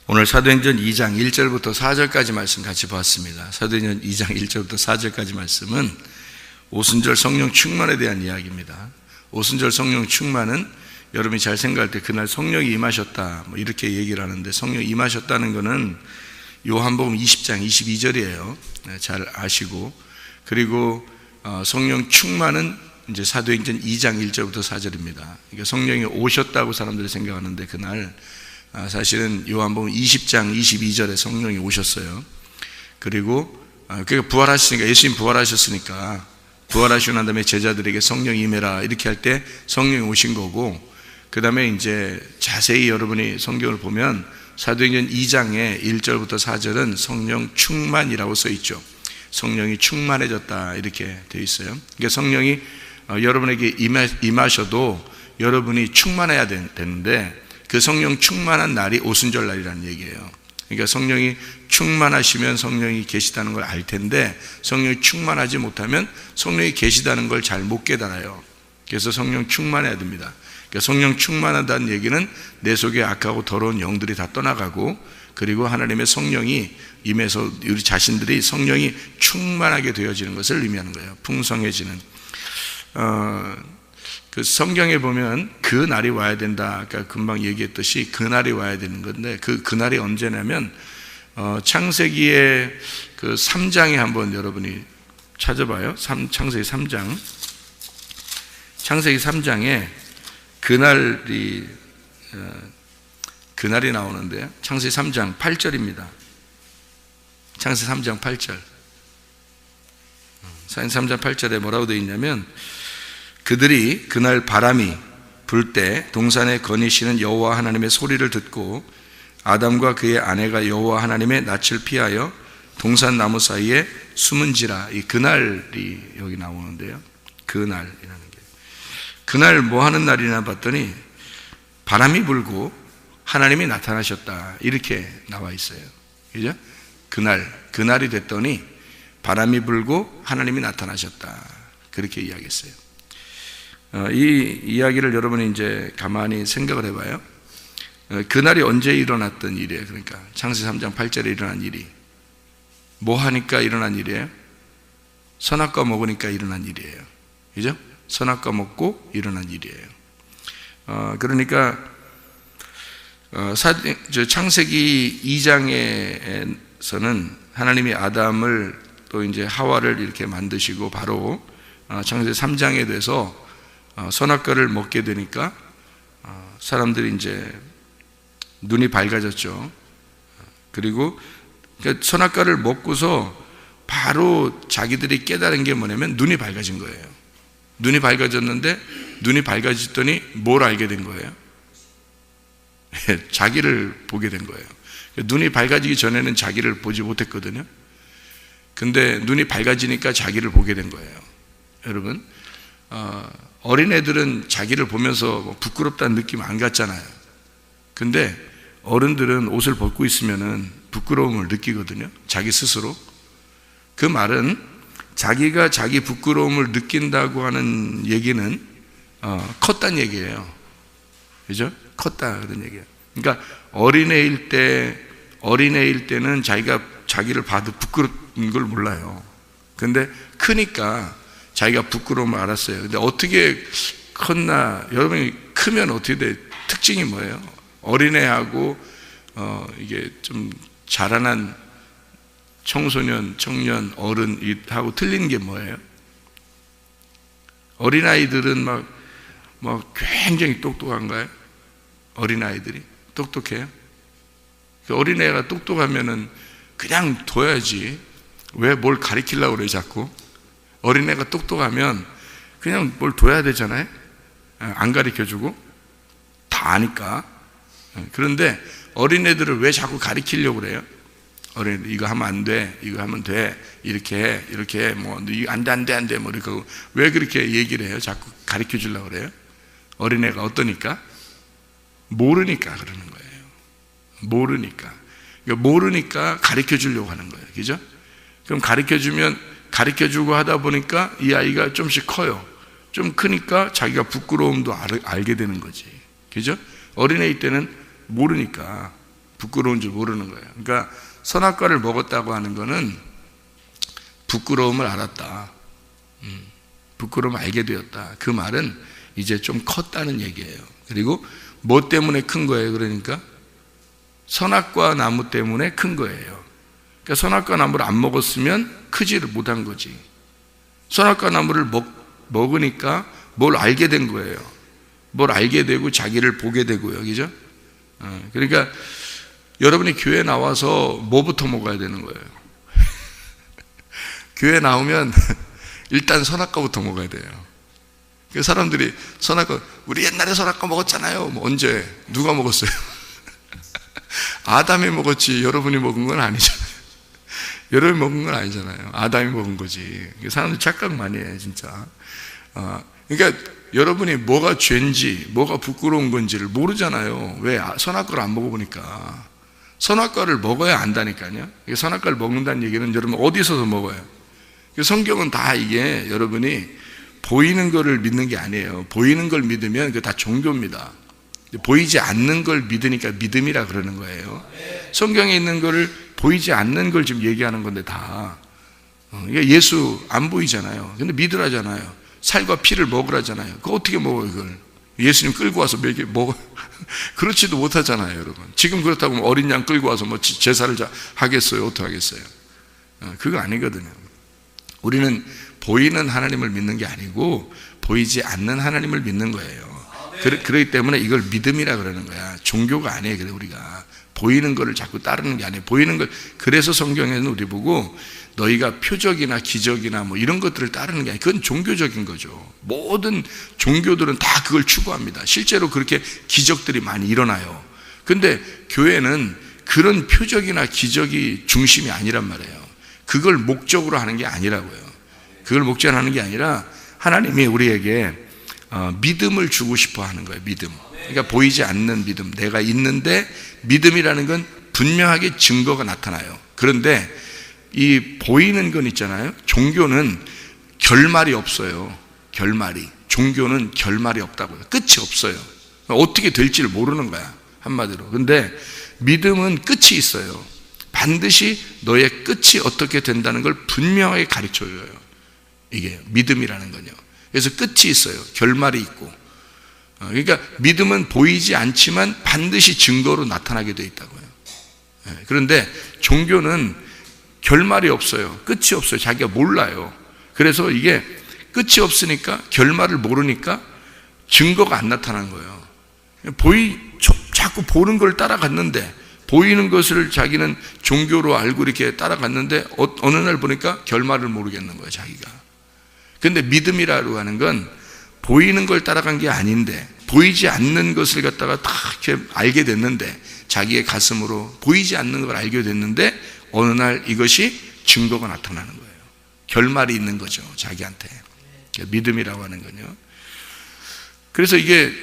오늘 사도행전 2장 1절부터 4절까지 말씀 같이 보았습니다. 사도행전 2장 1절부터 4절까지 말씀은 오순절 성령 충만에 대한 이야기입니다. 오순절 성령 충만은 여러분이 잘 생각할 때 그날 성령이 임하셨다 이렇게 얘기를 하는데, 성령이 임하셨다는 것은 요한복음 20장 22절이에요. 잘 아시고, 그리고 성령 충만은 이제 사도행전 2장 1절부터 4절입니다. 그러니까 성령이 오셨다고 사람들이 생각하는데, 그날 사실은 요한복음 20장 22절에 성령이 오셨어요. 그리고 그러니까 부활하시니까, 예수님 부활하셨으니까 부활하시고 난 다음에 제자들에게 성령 임해라 이렇게 할 때 성령이 오신 거고, 그 다음에 이제 자세히 여러분이 성경을 보면 사도행전 2장의 1절부터 4절은 성령 충만이라고 써 있죠. 성령이 충만해졌다 이렇게 되어 있어요. 그러니까 성령이 여러분에게 임하셔도 여러분이 충만해야 되는데, 그 성령 충만한 날이 오순절 날이라는 얘기예요. 그러니까 성령이 충만하시면 성령이 계시다는 걸 알 텐데, 성령이 충만하지 못하면 성령이 계시다는 걸 잘 못 깨달아요. 그래서 성령 충만해야 됩니다. 그러니까 성령 충만하다는 얘기는 내 속에 악하고 더러운 영들이 다 떠나가고, 그리고 하나님의 성령이 임해서 우리 자신들이 성령이 충만하게 되어지는 것을 의미하는 거예요. 풍성해지는. 그 성경에 보면 그 날이 와야 된다. 아까 금방 얘기했듯이 그 날이 와야 되는 건데, 그 날이 언제냐면 창세기의 그 3장에 한번 여러분이 찾아봐요. 창세기 3장. 창세기 3장에 그날이 나오는데요. 창세기 3장 8절입니다. 창세기 3장 8절. 창세기 3장 8절에 뭐라고 되어 있냐면, 그들이 그날 바람이 불 때 동산에 거니시는 여호와 하나님의 소리를 듣고 아담과 그의 아내가 여호와 하나님의 낯을 피하여 동산 나무 사이에 숨은지라. 이 그날이 여기 나오는데요. 그날이라는 게, 그날 뭐 하는 날이나 봤더니 바람이 불고 하나님이 나타나셨다 이렇게 나와 있어요. 그죠? 그날이 됐더니 바람이 불고 하나님이 나타나셨다 그렇게 이야기했어요. 이 이야기를 여러분이 이제 가만히 생각을 해봐요. 그날이 언제 일어났던 일이에요? 그러니까 창세기 3장 8절에 일어난 일이 뭐 하니까 일어난 일이에요? 선악과 먹으니까 일어난 일이에요. 그죠? 선악과 먹고 일어난 일이에요. 그러니까 창세기 2장에서는 하나님이 아담을 또 이제 하와를 이렇게 만드시고, 바로 창세기 3장에 돼서 선악과를 먹게 되니까 사람들이 이제 눈이 밝아졌죠. 그리고 선악과를 먹고서 바로 자기들이 깨달은 게 뭐냐면 눈이 밝아진 거예요. 눈이 밝아졌는데, 눈이 밝아졌더니 뭘 알게 된 거예요? 자기를 보게 된 거예요. 눈이 밝아지기 전에는 자기를 보지 못했거든요. 근데 눈이 밝아지니까 자기를 보게 된 거예요. 여러분, 어린애들은 자기를 보면서 부끄럽다는 느낌 안 갖잖아요. 근데 어른들은 옷을 벗고 있으면은 부끄러움을 느끼거든요. 자기 스스로. 그 말은 자기가 자기 부끄러움을 느낀다고 하는 얘기는 컸다는 얘기예요. 그죠? 컸다 그런 얘기예요. 그러니까 어린애일 때는 자기가 자기를 봐도 부끄러운 걸 몰라요. 근데 크니까 자기가 부끄러움을 알았어요. 근데 어떻게 컸나? 여러분이 크면 어떻게 돼? 특징이 뭐예요? 어린애하고 이게 좀 자라난 청소년, 청년, 어른하고 틀린 게 뭐예요? 어린아이들은 막 굉장히 똑똑한가요? 어린아이들이 똑똑해요? 어린애가 똑똑하면은 그냥 둬야지. 왜 뭘 가리키려고 그래 자꾸? 어린애가 똑똑하면 그냥 뭘 둬야 되잖아요. 안 가르쳐주고 다 아니까. 그런데 어린애들을 왜 자꾸 가르치려고 그래요? 어린애들 이거 하면 안 돼, 이거 하면 돼, 이렇게 뭐 이거 안 돼 뭐 이렇게 왜 그렇게 얘기를 해요? 자꾸 가르쳐 주려고 그래요? 어린애가 어떠니까? 모르니까 그러는 거예요. 모르니까 가르쳐 주려고 하는 거예요. 그죠? 그럼 가르쳐 주고 하다 보니까 이 아이가 좀씩 커요. 좀 크니까 자기가 부끄러움도 알게 되는 거지. 그죠? 어린애일 때는 모르니까 부끄러운 줄 모르는 거예요. 그러니까 선악과를 먹었다고 하는 거는 부끄러움을 알았다. 부끄러움을 알게 되었다. 그 말은 이제 좀 컸다는 얘기예요. 그리고 뭐 때문에 큰 거예요? 그러니까 선악과 나무 때문에 큰 거예요. 그러니까 선악과 나무를 안 먹었으면 크지를 못한 거지. 선악과 나무를 먹으니까 뭘 알게 된 거예요. 뭘 알게 되고 자기를 보게 되고요. 그죠? 그러니까 여러분이 교회 나와서 뭐부터 먹어야 되는 거예요? 교회 나오면 일단 선악과부터 먹어야 돼요. 그 사람들이 선악과, 우리 옛날에 선악과 먹었잖아요. 뭐 언제? 누가 먹었어요? 아담이 먹었지 여러분이 먹은 건 아니잖아요. 여러분이 먹은 건 아니잖아요. 아담이 먹은 거지. 사람들 착각 많이 해 진짜. 그러니까 여러분이 뭐가 죄인지 뭐가 부끄러운 건지를 모르잖아요. 왜? 선악과를 안 먹어보니까. 선악과를 먹어야 안다니까요. 선악과를 먹는다는 얘기는 여러분 어디서도 먹어요? 성경은 다 이게 여러분이 보이는 거를 믿는 게 아니에요. 보이는 걸 믿으면 그게 다 종교입니다. 보이지 않는 걸 믿으니까 믿음이라 그러는 거예요. 성경에 있는 거를 보이지 않는 걸 지금 얘기하는 건데 다. 예수 안 보이잖아요. 근데 믿으라잖아요. 살과 피를 먹으라잖아요. 그거 어떻게 먹어요, 그걸? 예수님 끌고 와서 먹어. 그렇지도 못하잖아요, 여러분. 지금 그렇다고 어린 양 끌고 와서 뭐 제사를 하겠어요? 어떻게 하겠어요? 그거 아니거든요. 우리는 보이는 하나님을 믿는 게 아니고 보이지 않는 하나님을 믿는 거예요. 그렇기 때문에 이걸 믿음이라 그러는 거야. 종교가 아니에요. 그래 우리가 보이는 거를 자꾸 따르는 게 아니에요. 보이는 걸. 그래서 성경에는 우리 보고 너희가 표적이나 기적이나 뭐 이런 것들을 따르는 게 아니에요. 그건 종교적인 거죠. 모든 종교들은 다 그걸 추구합니다. 실제로 그렇게 기적들이 많이 일어나요. 근데 교회는 그런 표적이나 기적이 중심이 아니란 말이에요. 그걸 목적으로 하는 게 아니라고요. 그걸 목적으로 하는 게 아니라 하나님이 우리에게 믿음을 주고 싶어 하는 거예요. 믿음. 그러니까 보이지 않는 믿음. 내가 있는데 믿음이라는 건 분명하게 증거가 나타나요. 그런데 이 보이는 건 있잖아요. 종교는 결말이 없어요. 결말이. 종교는 결말이 없다고요. 끝이 없어요. 어떻게 될지를 모르는 거야. 한마디로. 근데 믿음은 끝이 있어요. 반드시 너의 끝이 어떻게 된다는 걸 분명하게 가르쳐줘요. 이게 믿음이라는 건요. 그래서 끝이 있어요. 결말이 있고. 그러니까 믿음은 보이지 않지만 반드시 증거로 나타나게 되어 있다고요. 그런데 종교는 결말이 없어요. 끝이 없어요. 자기가 몰라요. 그래서 이게 끝이 없으니까 결말을 모르니까 증거가 안 나타나는 거예요. 자꾸 보는 걸 따라갔는데 보이는 것을 자기는 종교로 알고 이렇게 따라갔는데 어느 날 보니까 결말을 모르겠는 거예요. 자기가. 근데 믿음이라고 하는 건 보이는 걸 따라간 게 아닌데 보이지 않는 것을 갖다가 다 이렇게 알게 됐는데 자기의 가슴으로 보이지 않는 걸 알게 됐는데 어느 날 이것이 증거가 나타나는 거예요. 결말이 있는 거죠. 자기한테. 믿음이라고 하는 건요. 그래서 이게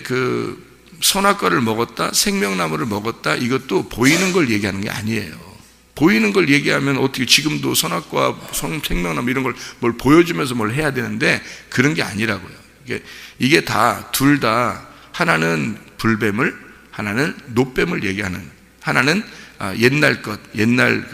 선악과를 먹었다, 생명나무를 먹었다, 이것도 보이는 걸 얘기하는 게 아니에요. 보이는 걸 얘기하면 어떻게 지금도 선악과, 생명나무 이런 걸 뭘 보여주면서 뭘 해야 되는데 그런 게 아니라고요. 이게 다 둘 다 하나는 불뱀을, 하나는 노뱀을 얘기하는, 하나는 옛날 것, 옛날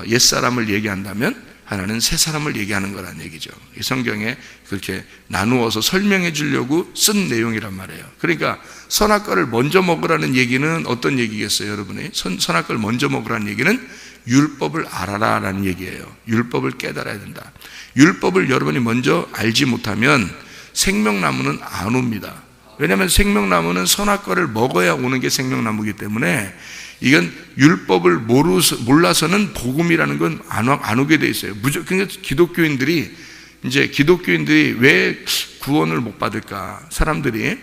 옛사람을 얘기한다면 하나는 새 사람을 얘기하는 거란 얘기죠. 이 성경에 그렇게 나누어서 설명해 주려고 쓴 내용이란 말이에요. 그러니까 선악과를 먼저 먹으라는 얘기는 어떤 얘기겠어요, 여러분이? 선악과를 먼저 먹으라는 얘기는 율법을 알아라라는 얘기예요. 율법을 깨달아야 된다. 율법을 여러분이 먼저 알지 못하면 생명나무는 안 옵니다. 왜냐하면 생명나무는 선악과를 먹어야 오는 게 생명나무이기 때문에 이건 율법을 몰라서는 복음이라는 건 안 오게 돼 있어요. 그러니까 기독교인들이 왜 구원을 못 받을까? 사람들이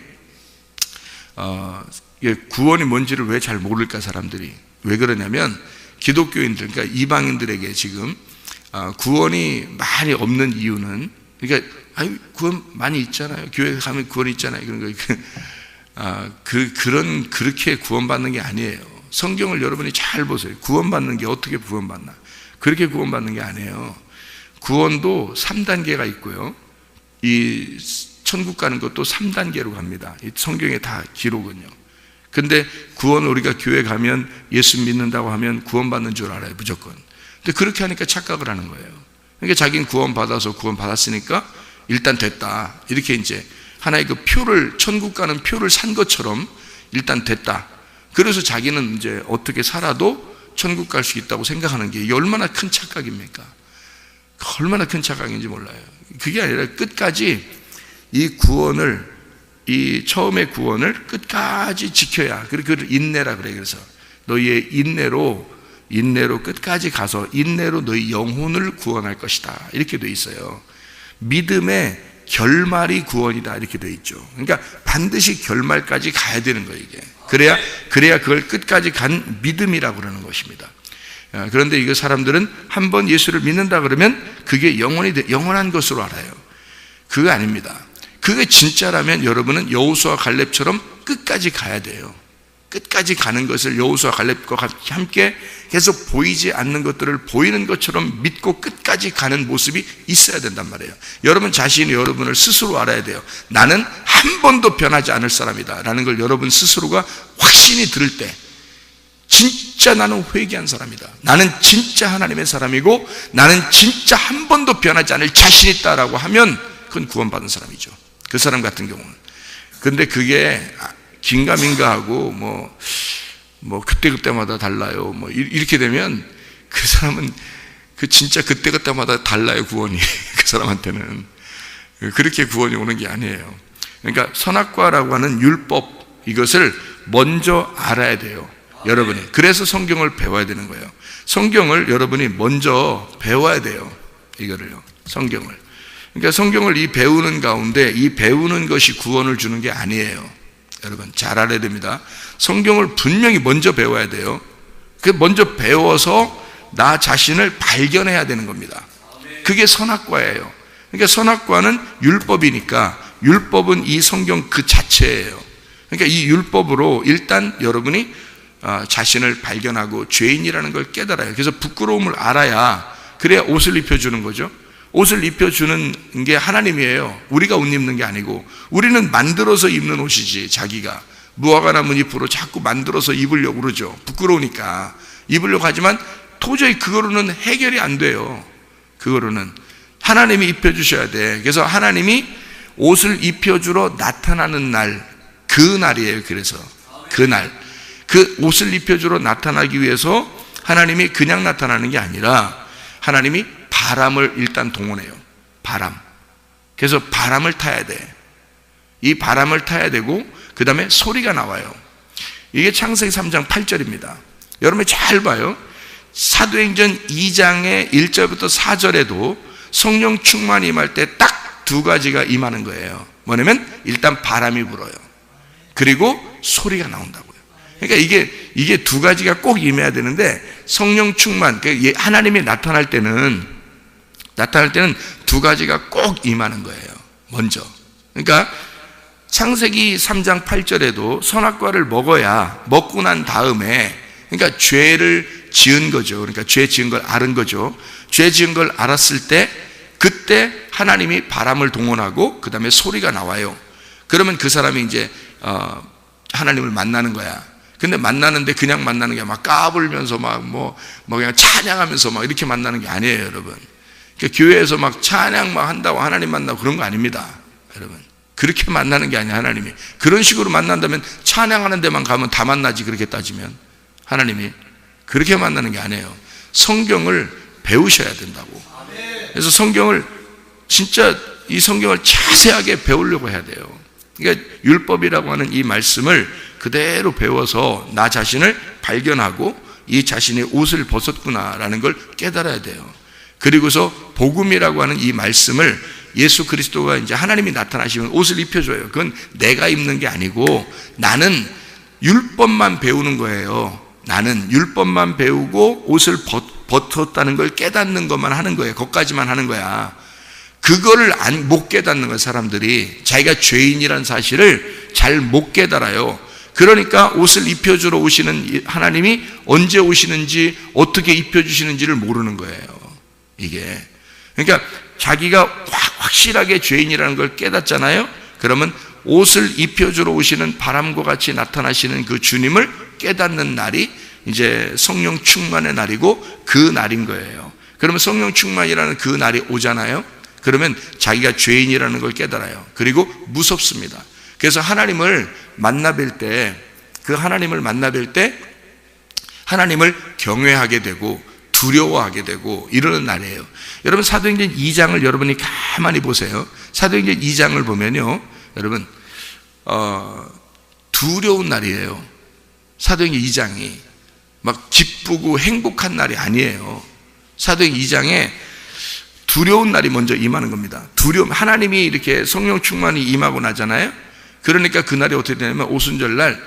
구원이 뭔지를 왜 잘 모를까? 사람들이 왜 그러냐면 기독교인들, 그러니까 이방인들에게 지금 구원이 많이 없는 이유는, 그러니까 구원 많이 있잖아요. 교회 가면 구원이 있잖아요. 그런 거 그렇게 구원받는 게 아니에요. 성경을 여러분이 잘 보세요. 구원받는 게 어떻게 구원받나? 그렇게 구원받는 게 아니에요. 구원도 3단계가 있고요. 이 천국 가는 것도 3단계로 갑니다. 이 성경에 다 기록은요. 근데 구원 우리가 교회 가면 예수 믿는다고 하면 구원받는 줄 알아요, 무조건. 근데 그렇게 하니까 착각을 하는 거예요. 그러니까 자기는 구원받았으니까 일단 됐다. 이렇게 이제 하나의 그 표를, 천국 가는 표를 산 것처럼 일단 됐다. 그래서 자기는 이제 어떻게 살아도 천국 갈 수 있다고 생각하는 게 이게 얼마나 큰 착각입니까? 얼마나 큰 착각인지 몰라요. 그게 아니라 끝까지 이 구원을, 이 처음의 구원을 끝까지 지켜야, 그걸 인내라 그래. 그래서 너희의 인내로 끝까지 가서 인내로 너희 영혼을 구원할 것이다. 이렇게 돼 있어요. 믿음의 결말이 구원이다. 이렇게 돼 있죠. 그러니까 반드시 결말까지 가야 되는 거예요, 이게. 그래야 그걸 끝까지 간 믿음이라고 그러는 것입니다. 그런데 이거 사람들은 한번 예수를 믿는다 그러면 그게 영원한 것으로 알아요. 그거 아닙니다. 그게 진짜라면 여러분은 여호수아 갈렙처럼 끝까지 가야 돼요. 끝까지 가는 것을 여호수아 갈렙과 함께 계속 보이지 않는 것들을 보이는 것처럼 믿고 끝까지 가는 모습이 있어야 된단 말이에요. 여러분 자신이 여러분을 스스로 알아야 돼요. 나는 한 번도 변하지 않을 사람이다 라는 걸 여러분 스스로가 확신이 들을 때, 진짜 나는 회개한 사람이다, 나는 진짜 하나님의 사람이고 나는 진짜 한 번도 변하지 않을 자신이 있다라고 하면 그건 구원받은 사람이죠, 그 사람 같은 경우는. 근데 그게 긴가민가하고 뭐 그때마다 달라요, 뭐 이렇게 되면 그 사람은 진짜 그때마다 달라요, 구원이. 그 사람한테는 그렇게 구원이 오는 게 아니에요. 그러니까 선악과라고 하는 율법, 이것을 먼저 알아야 돼요, 여러분이. 그래서 성경을 배워야 되는 거예요. 성경을 여러분이 먼저 배워야 돼요, 이거를요, 성경을. 그러니까 성경을 이 배우는 가운데 이 배우는 것이 구원을 주는 게 아니에요. 여러분 잘 알아야 됩니다. 성경을 분명히 먼저 배워야 돼요. 그 먼저 배워서 나 자신을 발견해야 되는 겁니다. 그게 선악과예요. 그러니까 선악과는 율법이니까, 율법은 이 성경 그 자체예요. 그러니까 이 율법으로 일단 여러분이 자신을 발견하고 죄인이라는 걸 깨달아요. 그래서 부끄러움을 알아야, 그래야 옷을 입혀주는 거죠. 옷을 입혀주는 게 하나님이에요. 우리가 옷 입는 게 아니고. 우리는 만들어서 입는 옷이지, 자기가 무화과 나뭇잎으로 자꾸 만들어서 입으려고 그러죠. 부끄러우니까 입으려고 하지만 도저히 그거로는 해결이 안 돼요. 그거로는 하나님이 입혀주셔야 돼. 그래서 하나님이 옷을 입혀주러 나타나는 날, 그 날이에요. 그래서 그날, 그 옷을 입혀주러 나타나기 위해서 하나님이 그냥 나타나는 게 아니라 하나님이 바람을 일단 동원해요. 바람. 그래서 바람을 타야 돼. 이 바람을 타야 되고 그 다음에 소리가 나와요. 이게 창세기 3장 8절입니다. 여러분이 잘 봐요. 사도행전 2장의 1절부터 4절에도 성령 충만이 임할 때 딱 두 가지가 임하는 거예요. 뭐냐면 일단 바람이 불어요. 그리고 소리가 나온다고요. 그러니까 이게 두 가지가 꼭 임해야 되는데, 성령 충만, 하나님이 나타날 때는 두 가지가 꼭 임하는 거예요, 먼저. 그러니까 창세기 3장 8절에도 선악과를 먹고 난 다음에, 그러니까 죄를 지은 거죠. 그러니까 죄 지은 걸 알은 거죠. 죄 지은 걸 알았을 때, 그때 하나님이 바람을 동원하고 그 다음에 소리가 나와요. 그러면 그 사람이 이제 하나님을 만나는 거야. 근데 만나는데 그냥 만나는 게 막 까불면서 뭐 그냥 찬양하면서 막 이렇게 만나는 게 아니에요, 여러분. 그러니까 교회에서 막 찬양 막 한다고 하나님 만나고 그런 거 아닙니다, 여러분. 그렇게 만나는 게 아니야, 하나님이. 그런 식으로 만난다면 찬양하는 데만 가면 다 만나지, 그렇게 따지면. 하나님이 그렇게 만나는 게 아니에요. 성경을 배우셔야 된다고. 그래서 진짜 이 성경을 자세하게 배우려고 해야 돼요. 그러니까 율법이라고 하는 이 말씀을 그대로 배워서 나 자신을 발견하고 이 자신의 옷을 벗었구나라는 걸 깨달아야 돼요. 그리고서 복음이라고 하는 이 말씀을, 예수 그리스도가 이제 하나님이 나타나시면 옷을 입혀줘요. 그건 내가 입는 게 아니고 나는 율법만 배우는 거예요. 나는 율법만 배우고 옷을 벗었다는 걸 깨닫는 것만 하는 거예요. 그것까지만 하는 거야. 그거를 못 깨닫는 거예요, 사람들이. 자기가 죄인이라는 사실을 잘 못 깨달아요. 그러니까 옷을 입혀주러 오시는 하나님이 언제 오시는지, 어떻게 입혀주시는지를 모르는 거예요, 이게. 그러니까 자기가 확실하게 죄인이라는 걸 깨닫잖아요. 그러면 옷을 입혀주러 오시는 바람과 같이 나타나시는 그 주님을 깨닫는 날이 이제 성령 충만의 날이고 그 날인 거예요. 그러면 성령 충만이라는 그 날이 오잖아요. 그러면 자기가 죄인이라는 걸 깨달아요. 그리고 무섭습니다. 그래서 하나님을 만나뵐 때, 그 하나님을 만나뵐 때 하나님을 경외하게 되고 두려워하게 되고 이러는 날이에요. 여러분 사도행전 2장을 여러분이 가만히 보세요. 사도행전 2장을 보면요, 여러분 두려운 날이에요. 사도행전 2장이 막 기쁘고 행복한 날이 아니에요. 사도행전 2장에 두려운 날이 먼저 임하는 겁니다. 두려움, 하나님이 이렇게 성령 충만이 임하고 나잖아요. 그러니까 그 날이 어떻게 되냐면 오순절날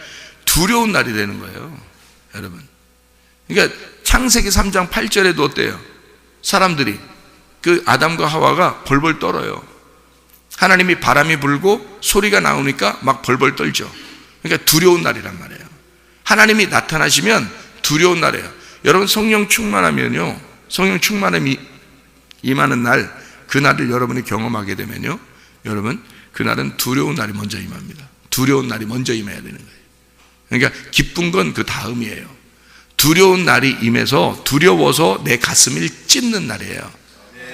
두려운 날이 되는 거예요, 여러분. 그러니까 창세기 3장 8절에도 어때요? 사람들이, 그 아담과 하와가 벌벌 떨어요. 하나님이 바람이 불고 소리가 나오니까 막 벌벌 떨죠. 그러니까 두려운 날이란 말이에요. 하나님이 나타나시면 두려운 날이에요. 여러분 성령 충만하면요, 성령 충만함이 임하는 날, 그 날을 여러분이 경험하게 되면요, 여러분 그날은 두려운 날이 먼저 임합니다. 두려운 날이 먼저 임해야 되는 거예요. 그러니까 기쁜 건 그 다음이에요. 두려운 날이 임해서 두려워서 내 가슴을 찢는 날이에요.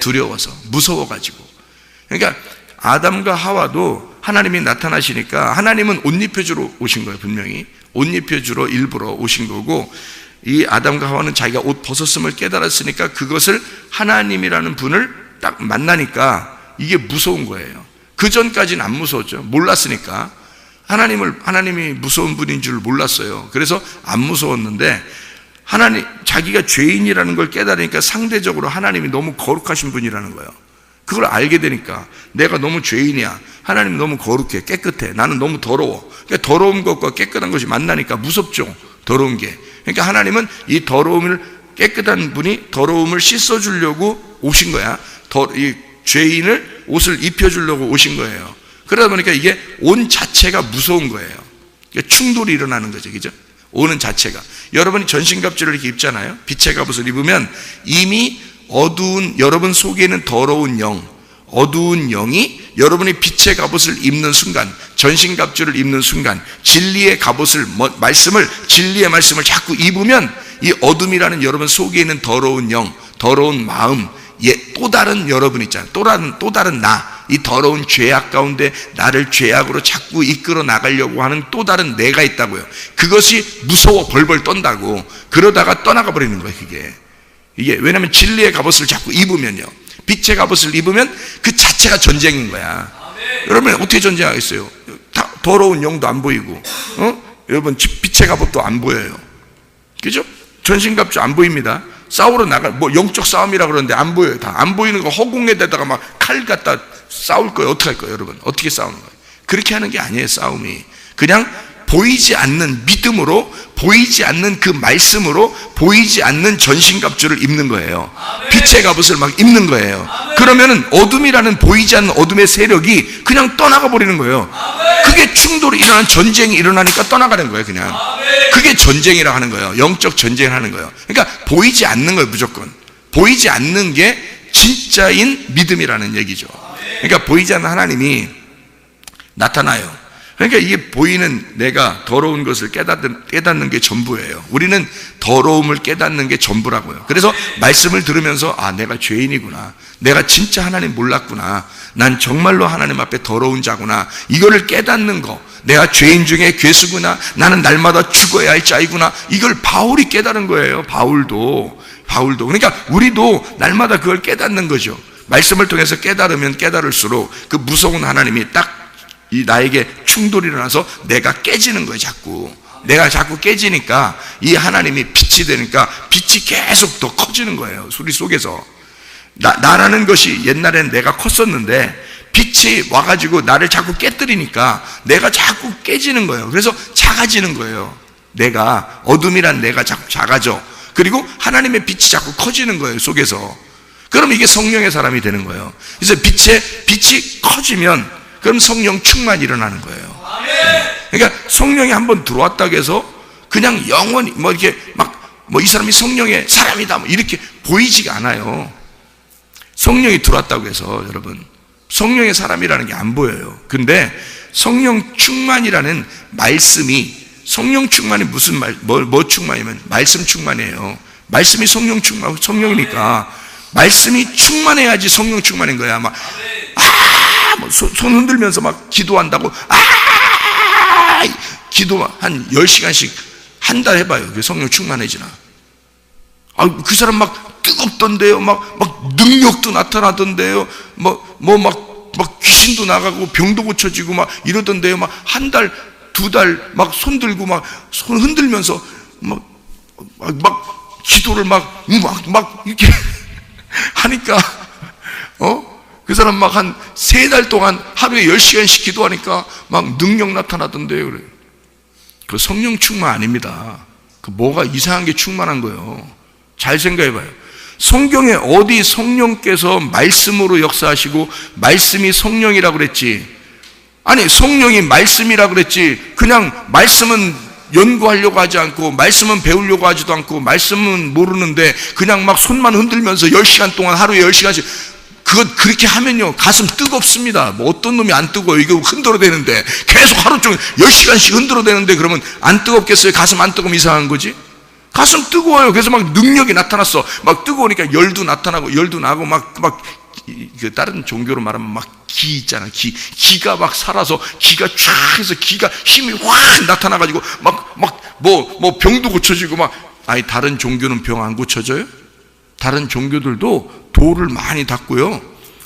두려워서, 무서워가지고. 그러니까 아담과 하와도 하나님이 나타나시니까 하나님은 옷 입혀주러 오신 거예요. 분명히 옷 입혀주러 일부러 오신 거고, 이 아담과 하와는 자기가 옷 벗었음을 깨달았으니까 그것을 하나님이라는 분을 딱 만나니까 이게 무서운 거예요. 그 전까지는 안 무서웠죠. 몰랐으니까. 하나님이 무서운 분인 줄 몰랐어요. 그래서 안 무서웠는데, 자기가 죄인이라는 걸 깨달으니까 상대적으로 하나님이 너무 거룩하신 분이라는 거예요. 그걸 알게 되니까 내가 너무 죄인이야, 하나님 너무 거룩해, 깨끗해, 나는 너무 더러워. 그러니까 더러운 것과 깨끗한 것이 만나니까 무섭죠, 더러운 게. 그러니까 하나님은 이 더러움을, 깨끗한 분이 더러움을 씻어주려고 오신 거야. 이 죄인을 옷을 입혀주려고 오신 거예요. 그러다 보니까 이게 옷 자체가 무서운 거예요. 그러니까 충돌이 일어나는 거죠, 그죠? 오는 자체가. 여러분이 전신갑주를 이렇게 입잖아요. 빛의 갑옷을 입으면 이미 어두운, 여러분 속에는 더러운 영, 어두운 영이 여러분이 빛의 갑옷을 입는 순간, 전신갑주를 입는 순간, 진리의 갑옷을, 진리의 말씀을 자꾸 입으면 이 어둠이라는 여러분 속에 있는 더러운 영, 더러운 마음, 또 다른 여러분 있잖아요. 또 다른 나, 이 더러운 죄악 가운데 나를 죄악으로 자꾸 이끌어 나가려고 하는 또 다른 내가 있다고요. 그것이 무서워 벌벌 떤다고. 그러다가 떠나가 버리는 거예요, 이게. 왜냐하면 진리의 갑옷을 자꾸 입으면요, 빛의 갑옷을 입으면 그 자체가 전쟁인 거야. 여러분 어떻게 전쟁하겠어요? 더러운 영도 안 보이고, 여러분 빛의 갑옷도 안 보여요, 그죠? 전신갑주 안 보입니다. 싸우러 영적 싸움이라 그러는데 안 보여요. 다 안 보이는 거 허공에다가 막 칼 갖다 싸울 거예요. 어떻게 할 거예요, 여러분? 어떻게 싸우는 거예요? 그렇게 하는 게 아니에요, 싸움이. 그냥 보이지 않는 믿음으로, 보이지 않는 그 말씀으로, 보이지 않는 전신갑주를 입는 거예요. 빛의 갑옷을 막 입는 거예요. 그러면은 어둠이라는, 보이지 않는 어둠의 세력이 그냥 떠나가 버리는 거예요. 그게 충돌이 일어나는, 전쟁이 일어나니까 떠나가는 거예요, 그냥. 그게 전쟁이라 하는 거예요. 영적 전쟁을 하는 거예요. 그러니까 보이지 않는 거예요, 무조건. 보이지 않는 게 진짜인 믿음이라는 얘기죠. 그러니까 보이지 않는 하나님이 나타나요. 그러니까 이게 보이는 내가 더러운 것을 깨닫는 게 전부예요. 우리는 더러움을 깨닫는 게 전부라고요. 그래서 말씀을 들으면서 내가 죄인이구나, 내가 진짜 하나님 몰랐구나, 난 정말로 하나님 앞에 더러운 자구나, 이거를 깨닫는 거, 내가 죄인 중에 괴수구나, 나는 날마다 죽어야 할 자이구나, 이걸 바울이 깨달은 거예요. 바울도. 그러니까 우리도 날마다 그걸 깨닫는 거죠. 말씀을 통해서 깨달으면 깨달을수록 그 무서운 하나님이 딱 나에게 충돌이 일어나서 내가 깨지는 거예요. 내가 자꾸 깨지니까 이 하나님이 빛이 되니까 빛이 계속 더 커지는 거예요, 우리 속에서. 나라는 것이 옛날엔 내가 컸었는데 빛이 와가지고 나를 자꾸 깨뜨리니까 내가 자꾸 깨지는 거예요. 그래서 작아지는 거예요. 어둠이란 내가 자꾸 작아져. 그리고 하나님의 빛이 자꾸 커지는 거예요, 속에서. 그럼 이게 성령의 사람이 되는 거예요. 그래서 빛이 커지면 그럼 성령 충만이 일어나는 거예요. 그러니까 성령이 한번 들어왔다고 해서 그냥 영원히 이렇게 이 사람이 성령의 사람이다 이렇게 보이지가 않아요. 성령이 들어왔다고 해서 여러분 성령의 사람이라는 게 안 보여요. 근데 성령 충만이라는 말씀이, 성령 충만이 무슨 뭐 충만이면 말씀 충만이에요. 말씀이 성령 충만, 성령이니까 말씀이 충만해야지 성령 충만인 거야. 막 손 흔들면서 막 기도한다고, 기도 한 10시간씩 한 달 해봐요. 그 성령 충만해지나. 그 사람 막 뜨겁던데요. 막 능력도 나타나던데요. 막 귀신도 나가고 병도 고쳐지고 막 이러던데요. 막 한 달, 두 달 막 손 들고 막 손 흔들면서 막 기도를 막 이렇게 하니까, 그 사람 막 한 3달 동안 하루에 10시간씩 기도하니까 막 능력 나타나던데요. 그래. 그 성령 충만 아닙니다. 그 뭐가 이상한 게 충만한 거예요. 잘 생각해 봐요. 성경에 어디 성령께서 말씀으로 역사하시고 말씀이 성령이라고 그랬지? 아니, 성령이 말씀이라고 그랬지. 그냥 말씀은 연구하려고 하지 않고, 말씀은 배우려고 하지도 않고, 말씀은 모르는데 그냥 막 손만 흔들면서 10시간 동안 하루에 10시간씩, 그렇게 하면요, 가슴 뜨겁습니다. 뭐 어떤 놈이 안 뜨거워요? 이거 흔들어대는데, 계속 하루 종일 10시간씩 흔들어대는데, 그러면 안 뜨겁겠어요? 가슴 안 뜨거우면 이상한 거지? 가슴 뜨거워요. 그래서 막 능력이 나타났어. 막 뜨거우니까 열도 나타나고, 열도 나고, 그 다른 종교로 말하면 막 기 있잖아. 기가 막 살아서, 기가 쫙 해서 기가 힘이 확 나타나가지고, 뭐 병도 고쳐지고 아니, 다른 종교는 병 안 고쳐져요? 다른 종교들도 돌을 많이 닦고요,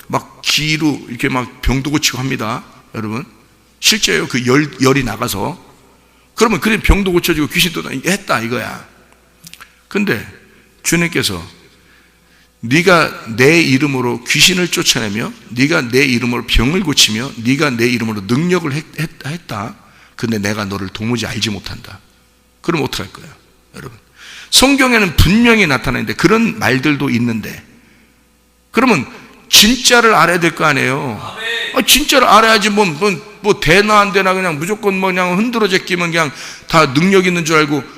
막 기로 이렇게 막 병도 고치고 합니다. 여러분, 실제요. 그 열이 나가서, 그러면 그래 병도 고쳐지고 귀신도 했다 이거야. 근데 주님께서 네가 내 이름으로 귀신을 쫓아내며, 네가 내 이름으로 병을 고치며, 네가 내 이름으로 능력을 했다. 근데 내가 너를 도무지 알지 못한다. 그럼 어떡할 거야, 여러분? 성경에는 분명히 나타나는데 그런 말들도 있는데, 그러면 진짜를 알아야 될 거 아니에요. 진짜를 알아야지. 뭐 되나 안 되나 그냥 무조건 그냥 흔들어 제끼면 그냥 다 능력 있는 줄 알고,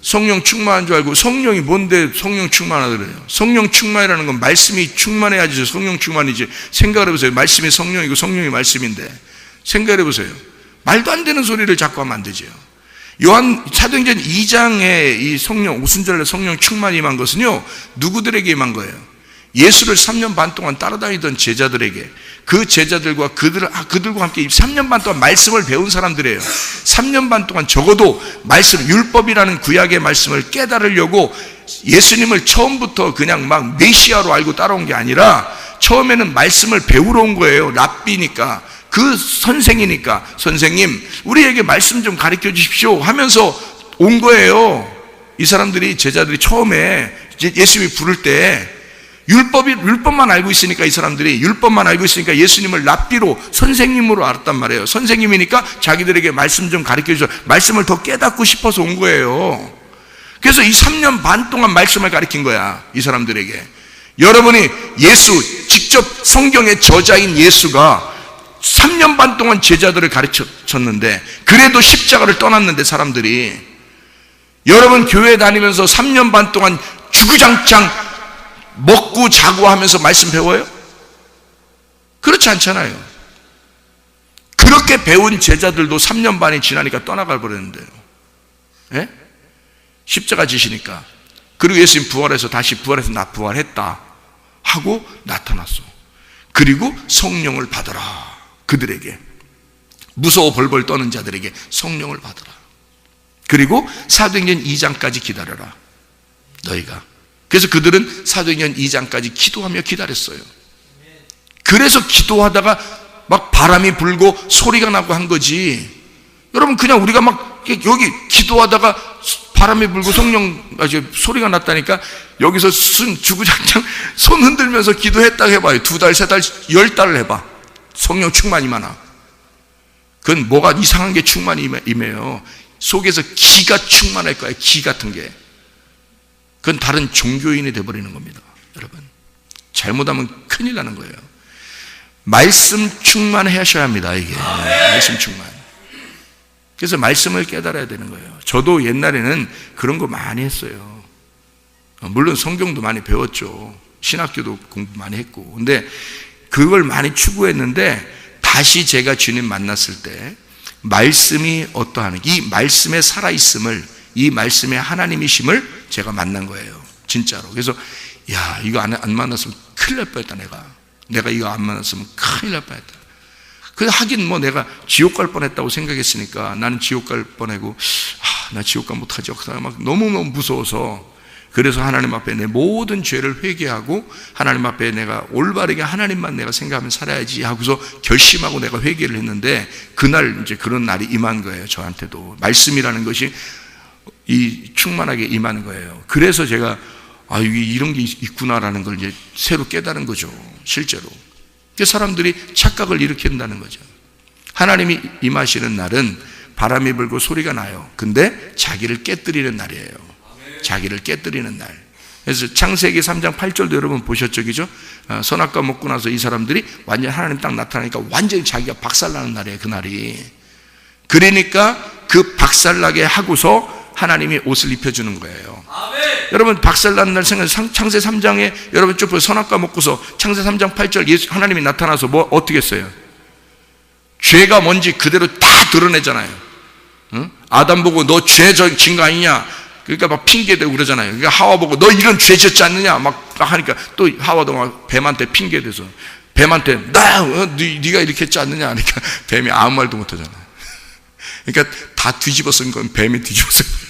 성령 충만한 줄 알고. 성령이 뭔데 성령 충만하다 그래요? 성령 충만이라는 건 말씀이 충만해야지 성령 충만이지. 생각을 해보세요. 말씀이 성령이고 성령이 말씀인데, 생각을 해보세요. 말도 안 되는 소리를 자꾸 하면 안 되죠. 요한 사도행전 2장에 이 성령, 오순절날 성령 충만이 임한 것은요, 누구들에게 임한 거예요? 예수를 3년 반 동안 따라다니던 제자들에게, 그 제자들과 그들과 함께 3년 반 동안 말씀을 배운 사람들이에요. 3년 반 동안 적어도 말씀, 율법이라는 구약의 말씀을 깨달으려고 예수님을 처음부터 그냥 막 메시아로 알고 따라온 게 아니라, 처음에는 말씀을 배우러 온 거예요. 랍비니까, 그 선생이니까, 선생님 우리에게 말씀 좀 가르쳐 주십시오 하면서 온 거예요. 이 사람들이, 제자들이 처음에 예수님이 부를 때 율법만 알고 있으니까, 이 사람들이 율법만 알고 있으니까 예수님을 랍비로, 선생님으로 알았단 말이에요. 선생님이니까 자기들에게 말씀 좀 가르쳐 주셔, 말씀을 더 깨닫고 싶어서 온 거예요. 그래서 이 3년 반 동안 말씀을 가르친 거야, 이 사람들에게. 여러분이 예수, 직접 성경의 저자인 예수가 3년 반 동안 제자들을 가르쳤는데, 그래도 십자가를 떠났는데 사람들이, 여러분 교회 다니면서 3년 반 동안 주구장창 먹고 자고 하면서 말씀 배워요? 그렇지 않잖아요. 그렇게 배운 제자들도 3년 반이 지나니까 떠나가 버렸는데요. 예? 십자가 지시니까. 그리고 예수님 부활해서 다시 부활해서 나 부활했다 하고 나타났어. 그리고 성령을 받으라. 그들에게, 무서워 벌벌 떠는 자들에게 성령을 받으라. 그리고 사도행전 2장까지 기다려라, 너희가. 그래서 그들은 사도행전 2장까지 기도하며 기다렸어요. 그래서 기도하다가 막 바람이 불고 소리가 나고 한 거지. 여러분, 그냥 우리가 막 여기 기도하다가 바람이 불고 소리가 났다니까, 여기서 주구장창 손 흔들면서 기도했다고 해봐요. 2달, 3달, 10달을 해봐. 성령 충만이 많아. 그건 뭐가 이상한 게 충만이 임해요. 속에서 기가 충만할 거예요. 기 같은 게. 그건 다른 종교인이 되어버리는 겁니다. 여러분, 잘못하면 큰일 나는 거예요. 말씀 충만하셔야 합니다. 이게 말씀 충만. 그래서 말씀을 깨달아야 되는 거예요. 저도 옛날에는 그런 거 많이 했어요. 물론 성경도 많이 배웠죠. 신학교도 공부 많이 했고. 근데 그걸 많이 추구했는데 다 다시 제가 주님 만났을 때 말씀이 어떠하는, 이 말씀의 살아있음을, 이 말씀의 하나님이심을 제가 만난 거예요. 진짜로. 그래서 야, 이거 안 만났으면 큰일 날 뻔했다. 내가 이거 안 만났으면 큰일 날 뻔했다. 그래서 하긴 뭐 내가 지옥 갈 뻔했다고 생각했으니까 나는 지옥 갈 뻔하고, 나 지옥 가 못하지. 막 너무너무 무서워서, 그래서 하나님 앞에 내 모든 죄를 회개하고 하나님 앞에 내가 올바르게 하나님만 내가 생각하면 살아야지 하고서 결심하고 내가 회개를 했는데, 그날 이제 그런 날이 임한 거예요. 저한테도 말씀이라는 것이 이 충만하게 임하는 거예요. 그래서 제가 이런 게 있구나라는 걸 이제 새로 깨달은 거죠. 실제로 사람들이 착각을 일으킨다는 거죠. 하나님이 임하시는 날은 바람이 불고 소리가 나요. 근데 자기를 깨뜨리는 날이에요. 자기를 깨뜨리는 날. 그래서 창세기 3장 8절도 여러분 보셨죠, 그죠? 선악과 먹고 나서 이 사람들이 완전 하나님 딱 나타나니까 완전히 자기가 박살나는 날이에요, 그날이. 그러니까 그 박살나게 하고서 하나님이 옷을 입혀주는 거예요. 여러분 박살나는 날 생각해. 창세 3장에 여러분 쭉 보세요. 선악과 먹고서 창세 3장 8절 하나님이 나타나서 뭐 어떻게 했어요? 죄가 뭔지 그대로 다 드러내잖아요. 응? 아담 보고 너 죄 진 거 아니냐? 그러니까 막 핑계대고 그러잖아요. 그러니까 하와 보고 너 이런 죄 짓지 않느냐? 막 하니까 또 하와도 막 뱀한테 핑계대서, 뱀한테 네가 이렇게 했지 않느냐 하니까 뱀이 아무 말도 못하잖아요. 그러니까 다 뒤집어 쓴 건 뱀이 뒤집어 쓴 거예요.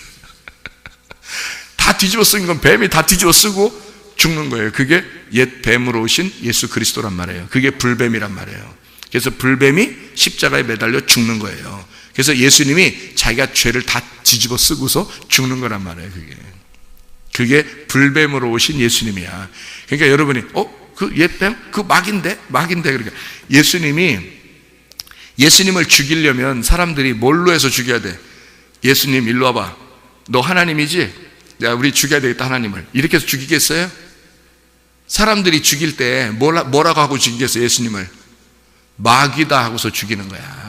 다 뒤집어 쓴 건 뱀이 다 뒤집어 쓰고 죽는 거예요. 그게 옛 뱀으로 오신 예수 그리스도란 말이에요. 그게 불뱀이란 말이에요. 그래서 불뱀이 십자가에 매달려 죽는 거예요. 그래서 예수님이 자기가 죄를 다 뒤집어 쓰고서 죽는 거란 말이에요. 그게 불뱀으로 오신 예수님이야. 그러니까 여러분이 그 옛 뱀? 그 막인데? 그러니까 예수님을 죽이려면 사람들이 뭘로 해서 죽여야 돼? 예수님 일로 와봐. 너 하나님이지? 야, 우리 죽여야 되겠다, 하나님을. 이렇게 해서 죽이겠어요? 사람들이 죽일 때 뭐라고 하고 죽이겠어요, 예수님을? 마귀다 하고서 죽이는 거야.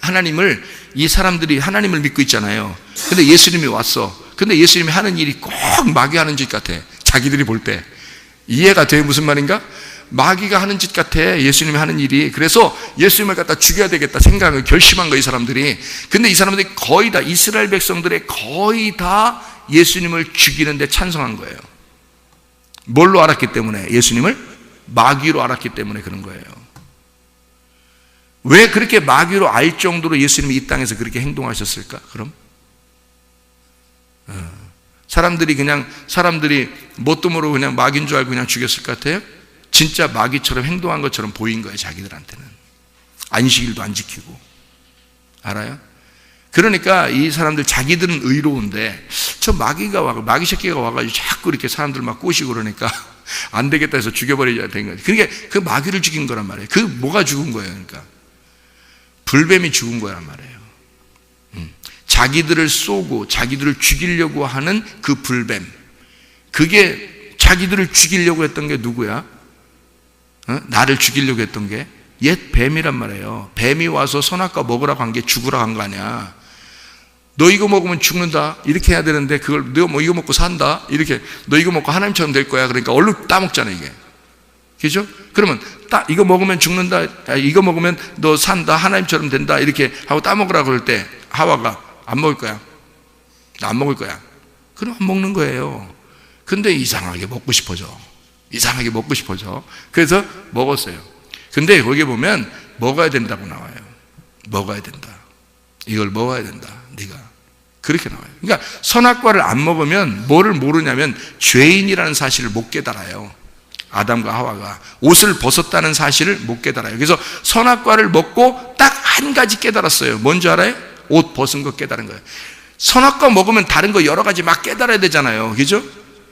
하나님을 이 사람들이 하나님을 믿고 있잖아요. 근데 예수님이 왔어. 근데 예수님이 하는 일이 꼭 마귀 하는 짓 같아. 자기들이 볼 때. 이해가 돼? 무슨 말인가? 마귀가 하는 짓 같아, 예수님이 하는 일이. 그래서 예수님을 갖다 죽여야 되겠다 생각을 결심한 거야, 이 사람들이. 근데 이 사람들이 거의 다, 이스라엘 백성들의 거의 다 예수님을 죽이는데 찬성한 거예요. 뭘로 알았기 때문에? 예수님을 마귀로 알았기 때문에 그런 거예요. 왜 그렇게 마귀로 알 정도로 예수님이 이 땅에서 그렇게 행동하셨을까? 그럼 사람들이 뭣도 모르고 그냥 마귀인 줄 알고 그냥 죽였을 것 같아요? 진짜 마귀처럼 행동한 것처럼 보인 거예요, 자기들한테는. 안식일도 안 지키고. 알아요? 그러니까 이 사람들 자기들은 의로운데 저 마귀 새끼가 와가지고 자꾸 이렇게 사람들 막 꼬시고 그러니까 안 되겠다 해서 죽여버려야 되는 거예요. 그러니까 그 마귀를 죽인 거란 말이에요. 그 뭐가 죽은 거예요? 그러니까 불뱀이 죽은 거란 말이에요. 자기들을 쏘고 자기들을 죽이려고 하는 그 불뱀. 그게 자기들을 죽이려고 했던 게 누구야? 나를 죽이려고 했던 게 옛 뱀이란 말이에요. 뱀이 와서 선악과 먹으라고 한 게 죽으라고 한 거 아니야. 너 이거 먹으면 죽는다 이렇게 해야 되는데 그걸 너 뭐 이거 먹고 산다 이렇게, 너 이거 먹고 하나님처럼 될 거야. 그러니까 얼른 따먹잖아 이게. 그죠? 그러면 이거 먹으면 죽는다, 이거 먹으면 너 산다, 하나님처럼 된다 이렇게 하고 따먹으라고 그럴 때 하와가 안 먹을 거야. 나 안 먹을 거야. 그럼 안 먹는 거예요. 근데 이상하게 먹고 싶어져. 그래서 먹었어요. 근데 거기에 보면 먹어야 된다고 나와요. 먹어야 된다. 이걸 먹어야 된다. 네가. 그렇게 나와요. 그러니까 선악과를 안 먹으면 뭐를 모르냐면 죄인이라는 사실을 못 깨달아요. 아담과 하와가 옷을 벗었다는 사실을 못 깨달아요. 그래서 선악과를 먹고 딱 한 가지 깨달았어요. 뭔지 알아요? 옷 벗은 거 깨달은 거예요. 선악과 먹으면 다른 거 여러 가지 막 깨달아야 되잖아요. 그죠?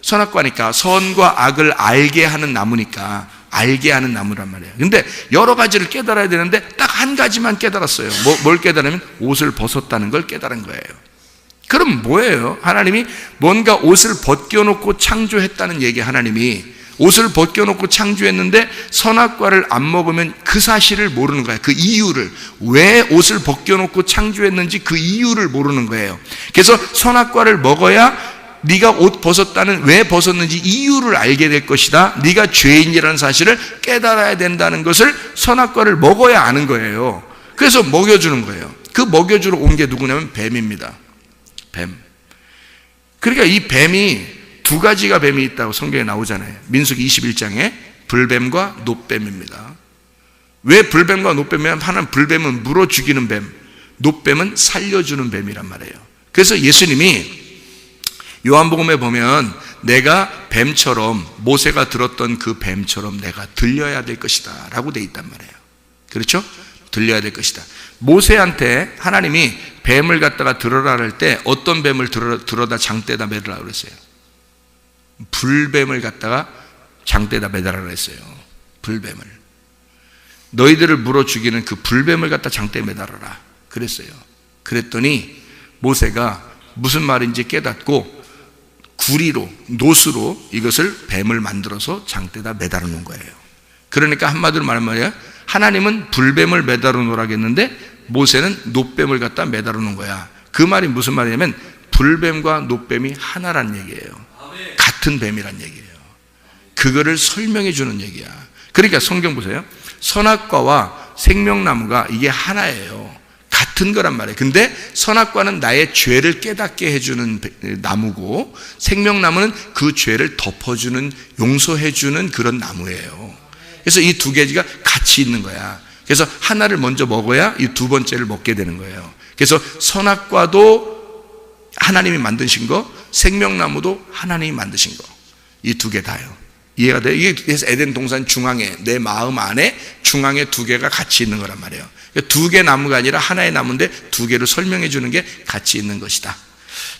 선악과니까 선과 악을 알게 하는 나무니까 알게 하는 나무란 말이에요. 근데 여러 가지를 깨달아야 되는데 딱 한 가지만 깨달았어요. 뭘 깨달으면 옷을 벗었다는 걸 깨달은 거예요. 그럼 뭐예요? 하나님이 뭔가 옷을 벗겨놓고 창조했다는 얘기. 하나님이 옷을 벗겨놓고 창조했는데 선악과를 안 먹으면 그 사실을 모르는 거예요. 그 이유를, 왜 옷을 벗겨놓고 창조했는지 그 이유를 모르는 거예요. 그래서 선악과를 먹어야 네가 옷 벗었다는 왜 벗었는지 이유를 알게 될 것이다. 네가 죄인이라는 사실을 깨달아야 된다는 것을 선악과를 먹어야 아는 거예요. 그래서 먹여주는 거예요. 그 먹여주러 온 게 누구냐면 뱀입니다. 뱀. 그러니까 이 뱀이 두 가지가 뱀이 있다고 성경에 나오잖아요. 민수기 21장에 불뱀과 놋뱀입니다. 왜 불뱀과 놋뱀이냐면 하나는 불뱀은 물어 죽이는 뱀, 놋뱀은 살려주는 뱀이란 말이에요. 그래서 예수님이 요한복음에 보면 내가 뱀처럼 모세가 들었던 그 뱀처럼 내가 들려야 될 것이다 라고 돼 있단 말이에요. 그렇죠? 들려야 될 것이다. 모세한테 하나님이 뱀을 갖다가 들어라 할 때 어떤 뱀을 들어다 장대에다 매달라 그랬어요? 불뱀을 갖다가 장대에다 매달라 그랬어요. 불뱀을. 너희들을 물어 죽이는 그 불뱀을 갖다 장대에 매달아라 그랬어요. 그랬더니 모세가 무슨 말인지 깨닫고 구리로, 놋으로 이것을 뱀을 만들어서 장대에다 매달아 놓은 거예요. 그러니까 한마디로 말하면 하나님은 불뱀을 매달아 놓으라겠는데 모세는 놋뱀을 갖다 매달아 놓은 거야. 그 말이 무슨 말이냐면 불뱀과 놋뱀이 하나란 얘기예요. 같은 뱀이란 얘기예요. 그거를 설명해 주는 얘기야. 그러니까 성경 보세요. 선악과와 생명나무가 이게 하나예요. 같은 거란 말이에요. 근데 선악과는 나의 죄를 깨닫게 해주는 나무고 생명나무는 그 죄를 덮어주는, 용서해주는 그런 나무예요. 그래서 이 두 가지가 같이 있는 거야. 그래서 하나를 먼저 먹어야 이 두 번째를 먹게 되는 거예요. 그래서 선악과도 하나님이 만드신 거, 생명나무도 하나님이 만드신 거. 이 두 개 다요. 이해가 돼요? 이게 그래서 에덴 동산 중앙에, 내 마음 안에 중앙에 두 개가 같이 있는 거란 말이에요. 두 개 나무가 아니라 하나의 나무인데 두 개를 설명해 주는 게 같이 있는 것이다.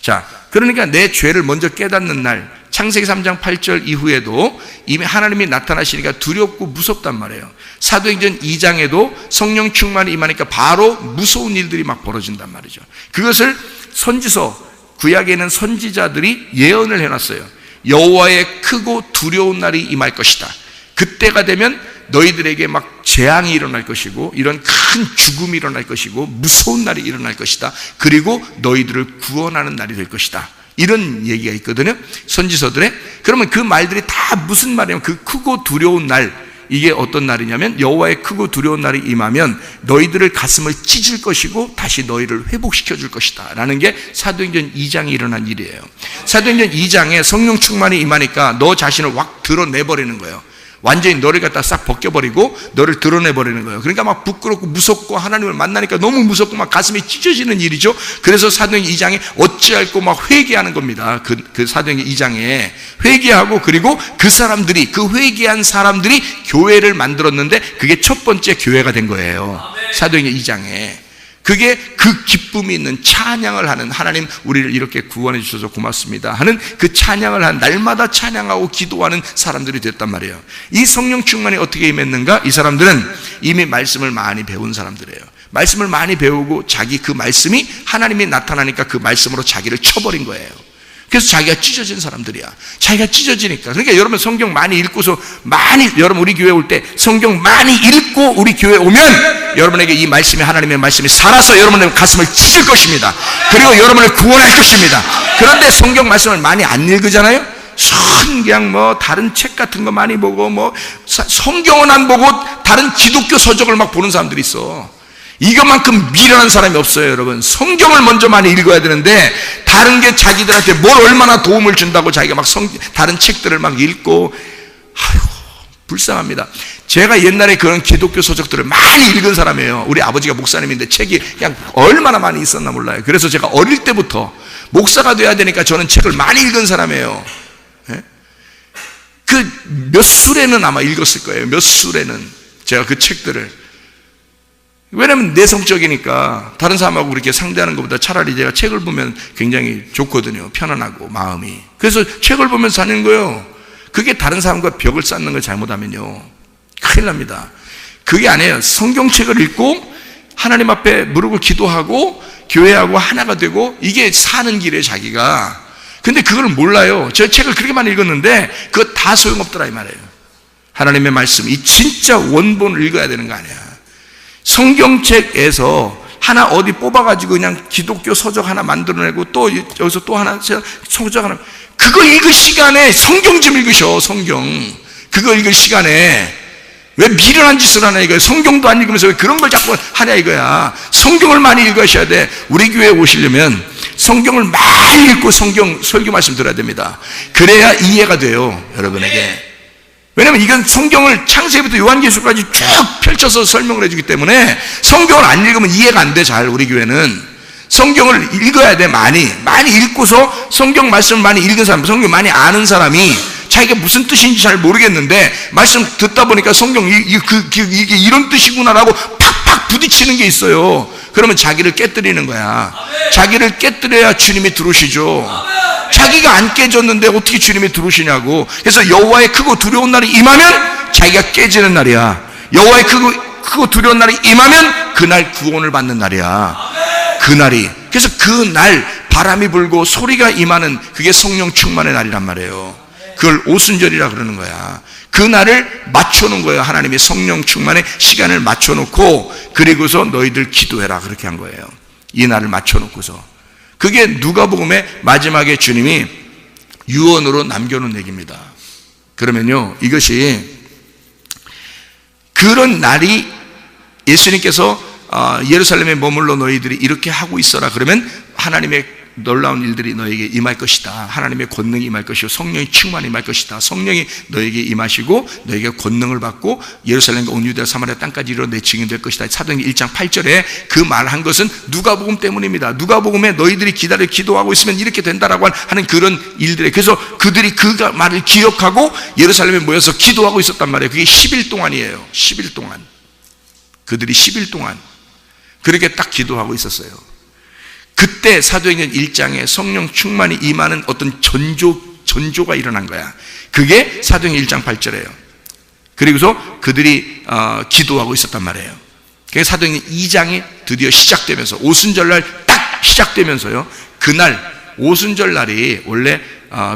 자, 그러니까 내 죄를 먼저 깨닫는 날, 창세기 3장 8절 이후에도 이미 하나님이 나타나시니까 두렵고 무섭단 말이에요. 사도행전 2장에도 성령 충만이 임하니까 바로 무서운 일들이 막 벌어진단 말이죠. 그것을 선지서, 구약에 있는 선지자들이 예언을 해놨어요. 여호와의 크고 두려운 날이 임할 것이다. 그때가 되면 너희들에게 막 재앙이 일어날 것이고 이런 큰 죽음이 일어날 것이고 무서운 날이 일어날 것이다. 그리고 너희들을 구원하는 날이 될 것이다. 이런 얘기가 있거든요. 선지서들에. 그러면 그 말들이 다 무슨 말이냐면 그 크고 두려운 날, 이게 어떤 날이냐면 여호와의 크고 두려운 날이 임하면 너희들을 가슴을 찢을 것이고 다시 너희를 회복시켜 줄 것이다 라는 게 사도행전 2장에 일어난 일이에요. 사도행전 2장에 성령 충만이 임하니까 너 자신을 확 드러내버리는 거예요. 완전히 너를 갖다 싹 벗겨버리고 너를 드러내버리는 거예요. 그러니까 막 부끄럽고 무섭고 하나님을 만나니까 너무 무섭고 막 가슴이 찢어지는 일이죠. 그래서 사도행전 2장에 어찌할꼬 막 회개하는 겁니다. 그 사도행전 2장에 회개하고, 그리고 그 사람들이, 그 회개한 사람들이 교회를 만들었는데 그게 첫 번째 교회가 된 거예요. 사도행전 2장에. 그게 그 기쁨이 있는 찬양을 하는, 하나님 우리를 이렇게 구원해 주셔서 고맙습니다 하는 그 찬양을 하는, 날마다 찬양하고 기도하는 사람들이 됐단 말이에요. 이 성령 충만이 어떻게 임했는가? 이 사람들은 이미 말씀을 많이 배운 사람들이에요. 말씀을 많이 배우고 자기 그 말씀이 하나님이 나타나니까 그 말씀으로 자기를 쳐버린 거예요. 그래서 자기가 찢어진 사람들이야. 자기가 찢어지니까. 그러니까 여러분 성경 많이 읽고서, 여러분 우리 교회 올 때 성경 많이 읽고 우리 교회 오면 여러분에게 이 말씀이, 하나님의 말씀이 살아서 여러분의 가슴을 찢을 것입니다. 그리고 여러분을 구원할 것입니다. 그런데 성경 말씀을 많이 안 읽으잖아요. 그냥 뭐 다른 책 같은 거 많이 보고, 뭐 성경은 안 보고 다른 기독교 서적을 막 보는 사람들이 있어. 이것만큼 미련한 사람이 없어요. 여러분 성경을 먼저 많이 읽어야 되는데 다른 게 자기들한테 뭘 얼마나 도움을 준다고 자기가 막 다른 책들을 막 읽고, 아이고 불쌍합니다. 제가 옛날에 그런 기독교 서적들을 많이 읽은 사람이에요. 우리 아버지가 목사님인데 책이 그냥 얼마나 많이 있었나 몰라요. 그래서 제가 어릴 때부터 목사가 돼야 되니까 저는 책을 많이 읽은 사람이에요. 그 몇 수레는 아마 읽었을 거예요. 몇 수레는 제가 그 책들을. 왜냐면 내성적이니까 다른 사람하고 그렇게 상대하는 것보다 차라리 제가 책을 보면 굉장히 좋거든요. 편안하고 마음이. 그래서 책을 보면서 사는 거예요. 그게 다른 사람과 벽을 쌓는 걸 잘못하면요 큰일 납니다. 그게 아니에요. 성경책을 읽고 하나님 앞에 무릎을 기도하고 교회하고 하나가 되고, 이게 사는 길에 자기가. 근데 그걸 몰라요. 저 책을 그렇게 많이 읽었는데 그거 다 소용없더라 이 말이에요. 하나님의 말씀, 이 진짜 원본을 읽어야 되는 거 아니야. 성경책에서 하나 어디 뽑아가지고 그냥 기독교 서적 하나 만들어내고 또 여기서 또 하나 서적 하나, 그거 읽을 시간에 성경 좀 읽으셔. 성경 그거 읽을 시간에 왜 미련한 짓을 하나 이거야. 성경도 안 읽으면서 왜 그런 걸 자꾸 하냐 이거야. 성경을 많이 읽으셔야 돼. 우리 교회에 오시려면 성경을 많이 읽고 성경 설교 말씀 들어야 됩니다. 그래야 이해가 돼요, 여러분에게. 왜냐면 이건 성경을 창세기부터 요한계시록까지 쭉 펼쳐서 설명을 해주기 때문에 성경을 안 읽으면 이해가 안 돼. 잘 우리 교회는 성경을 읽어야 돼. 많이 읽고서 성경 말씀을 많이 읽은 사람, 성경 많이 아는 사람이 자기가 무슨 뜻인지 잘 모르겠는데 말씀 듣다 보니까 성경 이게 이런 뜻이구나라고 팍팍 부딪히는 게 있어요. 그러면 자기를 깨뜨리는 거야. 자기를 깨뜨려야 주님이 들어오시죠. 자기가 안 깨졌는데 어떻게 주님이 들어오시냐고. 그래서 여호와의 크고 두려운 날이 임하면 자기가 깨지는 날이야. 여호와의 크고 두려운 날이 임하면 그날 구원을 받는 날이야. 그날이. 그래서 그날 바람이 불고 소리가 임하는 그게 성령 충만의 날이란 말이에요. 그걸 오순절이라 그러는 거야. 그날을 맞춰놓은 거예요. 하나님이 성령 충만의 시간을 맞춰놓고 그리고서 너희들 기도해라 그렇게 한 거예요. 이 날을 맞춰놓고서. 그게 누가복음의 마지막에 주님이 유언으로 남겨놓은 얘기입니다. 그러면요, 이것이 그런 날이 예수님께서 예루살렘에 머물러 너희들이 이렇게 하고 있어라 그러면 하나님의 놀라운 일들이 너에게 임할 것이다. 하나님의 권능이 임할 것이고 성령이 충만히 임할 것이다. 성령이 너에게 임하시고 너에게 권능을 받고 예루살렘과 온 유대와 사마리아 땅까지 이르러 내 증인 될 것이다. 사도행전 1장 8절에 그 말한 것은 누가복음 때문입니다. 누가복음에 너희들이 기도하고 있으면 이렇게 된다라고 하는 그런 일들에, 그래서 그들이 그 말을 기억하고 예루살렘에 모여서 기도하고 있었단 말이에요. 그게 10일 동안이에요. 10일 동안. 그들이 10일 동안 그렇게 딱 기도하고 있었어요. 그때 사도행전 1장에 성령 충만이 임하는 어떤 전조가 일어난 거야. 그게 사도행전 1장 8절이에요. 그리고서 그들이 기도하고 있었단 말이에요. 그게 사도행전 2장이 드디어 시작되면서 오순절날 딱 시작되면서요. 그날 오순절날이 원래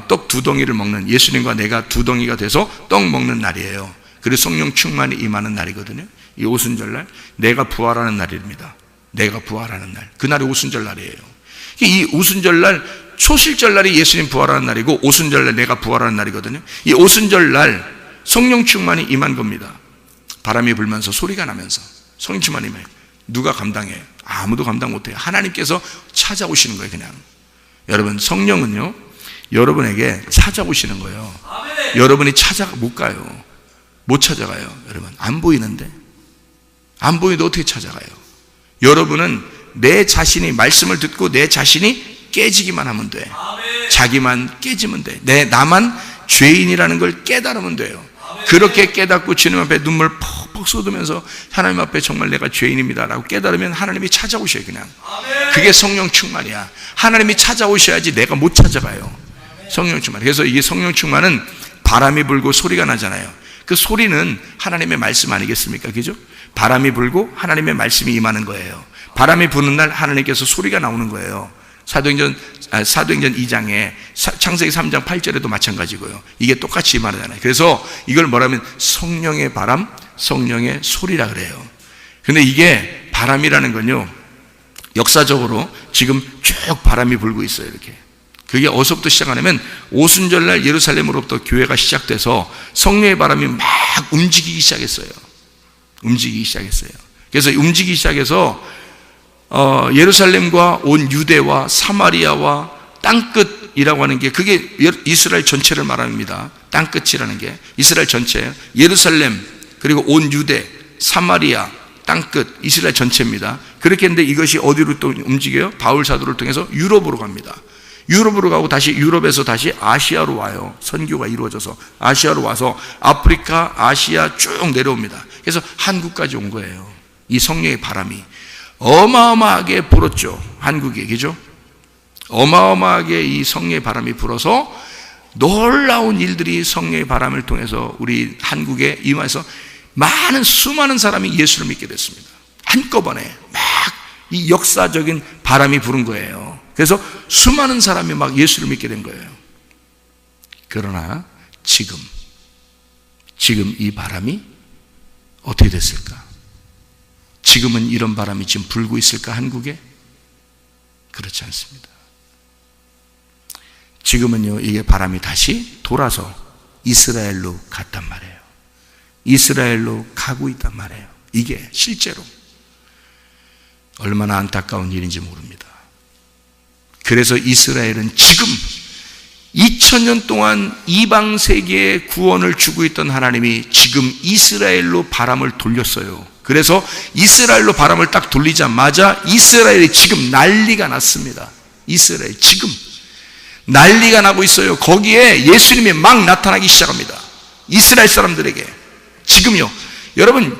떡 2덩이를 먹는, 예수님과 내가 2덩이가 돼서 떡 먹는 날이에요. 그리고 성령 충만이 임하는 날이거든요. 이 오순절날 내가 부활하는 날입니다. 내가 부활하는 날, 그날이 오순절날이에요. 이 오순절날, 초실절날이 예수님 부활하는 날이고 오순절날 내가 부활하는 날이거든요. 이 오순절날 성령 충만이 임한 겁니다. 바람이 불면서 소리가 나면서 성령 충만이 임해요. 누가 감당해요? 아무도 감당 못해요. 하나님께서 찾아오시는 거예요. 그냥 여러분, 성령은요 여러분에게 찾아오시는 거예요. 여러분이 못 가요. 못 찾아가요. 여러분, 안 보이는데, 안 보이는데 어떻게 찾아가요? 여러분은 내 자신이 말씀을 듣고 내 자신이 깨지기만 하면 돼. 자기만 깨지면 돼. 나만 죄인이라는 걸 깨달으면 돼요. 그렇게 깨닫고 주님 앞에 눈물 퍽퍽 쏟으면서 하나님 앞에 정말 내가 죄인입니다 라고 깨달으면 하나님이 찾아오셔요. 그냥 그게 성령 충만이야. 하나님이 찾아오셔야지 내가 못 찾아가요. 성령 충만. 그래서 이게 성령 충만은 바람이 불고 소리가 나잖아요. 그 소리는 하나님의 말씀 아니겠습니까? 그죠? 바람이 불고 하나님의 말씀이 임하는 거예요. 바람이 부는 날 하나님께서 소리가 나오는 거예요. 사도행전 2장에 창세기 3장 8절에도 마찬가지고요. 이게 똑같이 임하잖아요. 그래서 이걸 뭐라면 성령의 바람, 성령의 소리라 그래요. 근데 이게 바람이라는 건요, 역사적으로 지금 쭉 바람이 불고 있어요. 이렇게. 그게 어디서부터 시작하냐면 오순절날 예루살렘으로부터 교회가 시작돼서 성령의 바람이 막 움직이기 시작했어요. 그래서 움직이기 시작해서 예루살렘과 온 유대와 사마리아와 땅끝이라고 하는 게, 그게 이스라엘 전체를 말합니다. 땅끝이라는 게 이스라엘 전체예요. 예루살렘 그리고 온 유대, 사마리아, 땅끝, 이스라엘 전체입니다. 그렇게 했는데 이것이 어디로 또 움직여요? 바울 사도를 통해서 유럽으로 갑니다. 유럽으로 가고 다시 유럽에서 다시 아시아로 와요. 선교가 이루어져서 아시아로 와서 아프리카, 아시아 쭉 내려옵니다. 그래서 한국까지 온 거예요. 이 성령의 바람이 어마어마하게 불었죠. 한국에. 그죠? 어마어마하게 이 성령의 바람이 불어서 놀라운 일들이 성령의 바람을 통해서 우리 한국에 임해서 수많은 사람이 예수를 믿게 됐습니다. 한꺼번에 막 이 역사적인 바람이 부른 거예요. 그래서 수많은 사람이 막 예수를 믿게 된 거예요. 그러나 지금 이 바람이 어떻게 됐을까? 지금은 이런 바람이 지금 불고 있을까, 한국에? 그렇지 않습니다. 지금은요, 이게 바람이 다시 돌아서 이스라엘로 갔단 말이에요. 이스라엘로 가고 있단 말이에요. 이게 실제로 얼마나 안타까운 일인지 모릅니다. 그래서 이스라엘은 지금 2000년 동안 이방 세계에 구원을 주고 있던 하나님이 지금 이스라엘로 바람을 돌렸어요. 그래서 이스라엘로 바람을 딱 돌리자마자 이스라엘이 지금 난리가 났습니다. 이스라엘 지금 난리가 나고 있어요. 거기에 예수님이 막 나타나기 시작합니다. 이스라엘 사람들에게 지금요. 여러분,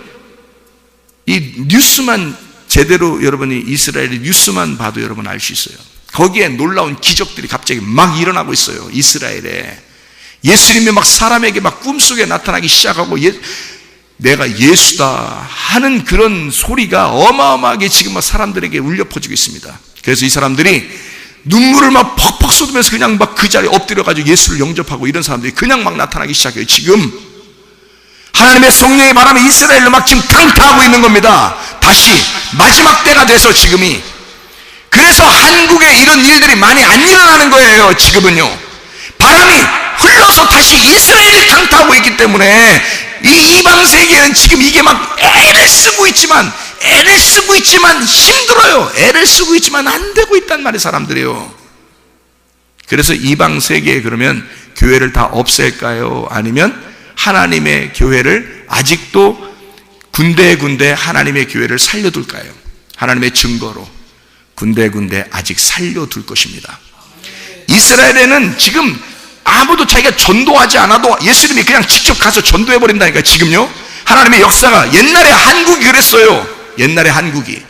이 뉴스만 제대로 여러분이 이스라엘의 뉴스만 봐도 여러분 알 수 있어요. 거기에 놀라운 기적들이 갑자기 막 일어나고 있어요. 이스라엘에 예수님이 막 사람에게 막 꿈속에 나타나기 시작하고 내가 예수다 하는 그런 소리가 어마어마하게 지금 막 사람들에게 울려 퍼지고 있습니다. 그래서 이 사람들이 눈물을 막 퍽퍽 쏟으면서 그냥 막 그 자리에 엎드려가지고 예수를 영접하고 이런 사람들이 그냥 막 나타나기 시작해요. 지금 하나님의 성령의 바람이 이스라엘로 막 지금 강타하고 있는 겁니다. 다시 마지막 때가 돼서 지금이. 그래서 한국에 이런 일들이 많이 안 일어나는 거예요. 지금은요, 바람이 흘러서 다시 이스라엘이 강타하고 있기 때문에 이 이방 세계는 지금 이게 막 애를 쓰고 있지만 힘들어요. 애를 쓰고 있지만 안 되고 있단 말이에요, 사람들이요. 그래서 이방 세계에 그러면 교회를 다 없앨까요? 아니면 하나님의 교회를 아직도 군데군데 하나님의 교회를 살려둘까요? 하나님의 증거로 군데군데 아직 살려둘 것입니다. 이스라엘에는 지금 아무도 자기가 전도하지 않아도 예수님이 그냥 직접 가서 전도해버린다니까. 지금요, 하나님의 역사가 옛날에 한국이 그랬어요. 옛날에 한국이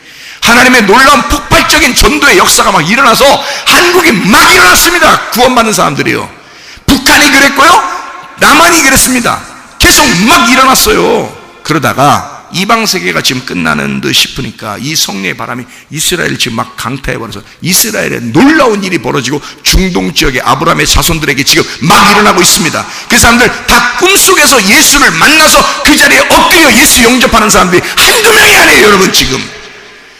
하나님의 놀라운 폭발적인 전도의 역사가 막 일어나서 한국이 막 일어났습니다. 구원받는 사람들이요. 북한이 그랬고요, 남한이 그랬습니다. 계속 막 일어났어요. 그러다가 이방 세계가 지금 끝나는 듯 싶으니까 이 성령의 바람이 이스라엘을 지금 막 강타해버려서 이스라엘에 놀라운 일이 벌어지고 중동 지역의 아브라함의 자손들에게 지금 막 일어나고 있습니다. 그 사람들 다 꿈속에서 예수를 만나서 그 자리에 엎드려 예수 영접하는 사람들이 한두 명이 아니에요. 여러분, 지금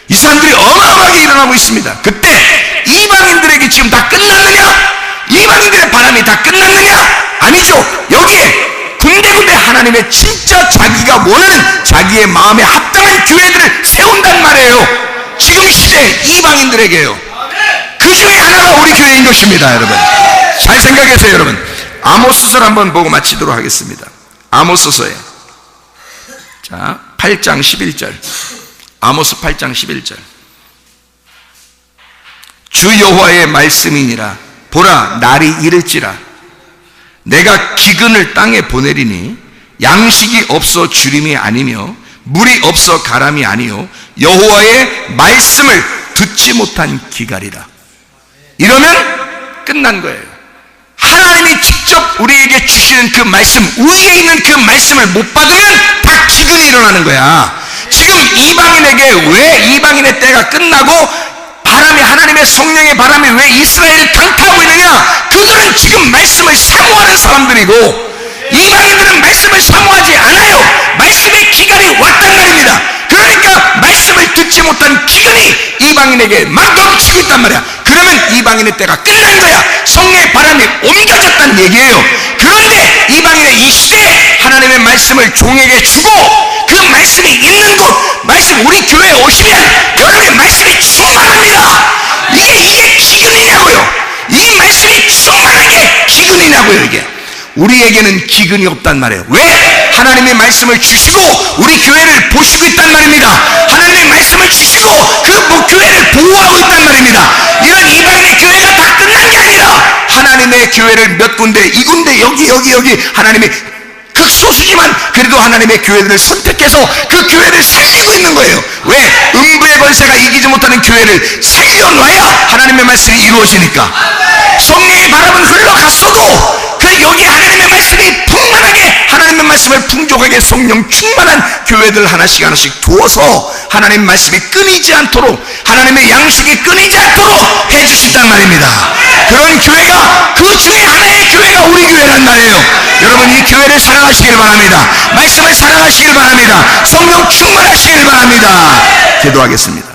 이 사람들이 어마어마하게 일어나고 있습니다. 그때 이방인들에게 지금 다 끝났느냐? 이방인들의 바람이 다 끝났느냐? 아니죠. 여기에 군데군데 하나님의 진짜 자기가 원하는 자기의 마음에 합당한 교회들을 세운단 말이에요. 지금 시대 이방인들에게요. 그 중에 하나가 우리 교회인 것입니다. 여러분, 잘 생각하세요. 여러분, 아모스서를 한번 보고 마치도록 하겠습니다. 아모스서에 8장 11절, 아모스 8장 11절. 주 여호와의 말씀이니라. 보라, 날이 이를지라. 내가 기근을 땅에 보내리니 양식이 없어 주림이 아니며 물이 없어 가람이 아니요 여호와의 말씀을 듣지 못한 기갈이라. 이러면 끝난 거예요. 하나님이 직접 우리에게 주시는 그 말씀, 위에 있는 그 말씀을 못 받으면 다 기근이 일어나는 거야. 지금 이방인에게 왜 이방인의 때가 끝나고 바람이, 하나님의 성령의 바람이 왜 이스라엘을 강타하고 있느냐? 그들은 지금 말씀을 사모하는 사람들이고 이방인들은 말씀을 사모하지 않아요. 말씀의 기간이 왔단 말입니다. 그러니까 말씀을 듣지 못한 기근이 이방인에게 막 넘치고 있단 말이야. 그러면 이방인의 때가 끝난 거야. 성령의 바람이 옮겨졌다는 얘기예요. 그런데 이방인의 이 시대에 하나님의 말씀을 종에게 주고 그 말씀이 있는 곳, 말씀, 우리 교회에 오시면 여러분의 말씀이 충만합니다. 이게 기근이냐고요. 이 말씀이 충만한 게 기근이냐고요. 이게 우리에게는 기근이 없단 말이에요. 왜? 하나님의 말씀을 주시고 우리 교회를 보시고 있단 말입니다. 하나님의 말씀을 주시고 그 교회를 보호하고 있단 말입니다. 이런 이방인의 교회가 다 끝난 게 아니라 하나님의 교회를 몇 군데, 이 군데, 여기 하나님의 극소수지만 그래도 하나님의 교회들을 선택해서 그 교회를 살리고 있는 거예요. 왜? 음부의 권세가 이기지 못하는 교회를 살려놔야 하나님의 말씀이 이루어지니까. 성령의 바람은 흘러갔어도 그 여기 하나님의 말씀이 풍만하게, 하나님의 말씀을 풍족하게 성령 충만한 교회들 하나씩 두어서 하나님의 말씀이 끊이지 않도록, 하나님의 양식이 끊이지 않도록 해주신단 말입니다. 그런 교회가, 그 중에 하나의 교회가 우리 교회란 말이에요. 여러분, 이 여러분이 교회를 사랑하시길 바랍니다. 말씀을 사랑하시길 바랍니다. 성령 충만하시길 바랍니다. 기도하겠습니다.